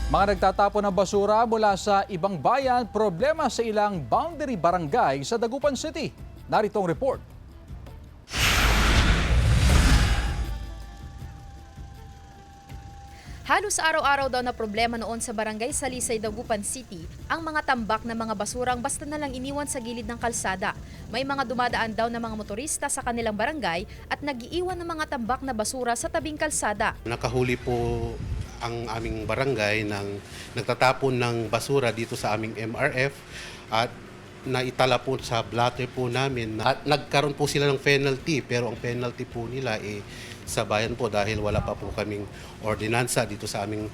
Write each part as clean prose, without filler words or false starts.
Mga nagtatapon ng basura mula sa ibang bayan, problema sa ilang boundary barangay sa Dagupan City. Narito ang report. Halos araw-araw daw na problema noon sa barangay Salisay, Dagupan City ang mga tambak na mga basurang basta na lang iniwan sa gilid ng kalsada. May mga dumadaan daw na mga motorista sa kanilang barangay at nag-iiwan ng mga tambak na basura sa tabing kalsada. Nakahuli po ang aming barangay ng nagtatapon ng basura dito sa aming MRF at naitala po sa blotter po namin. At nagkaroon po sila ng penalty, pero ang penalty po nila sa bayan po dahil wala pa po kaming ordinansa dito sa aming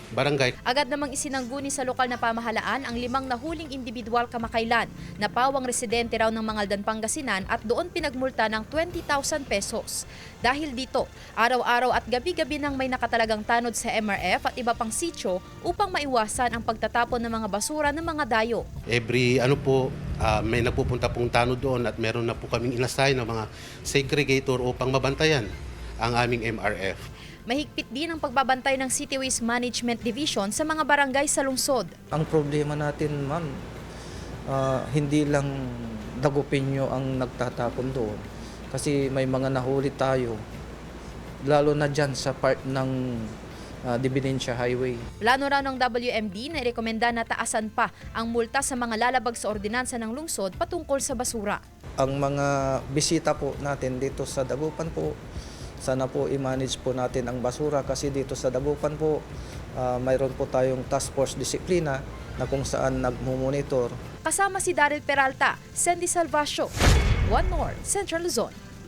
barangay. Agad namang isinangguni sa lokal na pamahalaan ang 5 nahuling individual kamakailan na pawang residente raw ng Mangaldan, Pangasinan at doon pinagmulta ng 20,000 pesos. Dahil dito, araw-araw at gabi-gabi nang may nakatalagang tanod sa MRF at iba pang sityo upang maiwasan ang pagtatapon ng mga basura ng mga dayo. Every may nagpupunta pong tanod doon at meron na po kaming inassign ng mga segregator upang mabantayan ang aming MRF. Mahigpit din ang pagbabantay ng City Waste Management Division sa mga barangay sa lungsod. Ang problema natin, ma'am, hindi lang Dagupinyo ang nagtatapon doon. Kasi may mga nahuli tayo, lalo na dyan sa part ng Dividencia Highway. Plano raw ng WMD na irekomenda na taasan pa ang multa sa mga lalabag sa ordinansa ng lungsod patungkol sa basura. Ang mga bisita po natin dito sa Dagupan po, sana po i-manage po natin ang basura kasi dito sa Dagupan po, mayroon po tayong task force disiplina na kung saan nagmumonitor. Kasama si Daryl Peralta, Sandy Salvacio, One North, Central Luzon.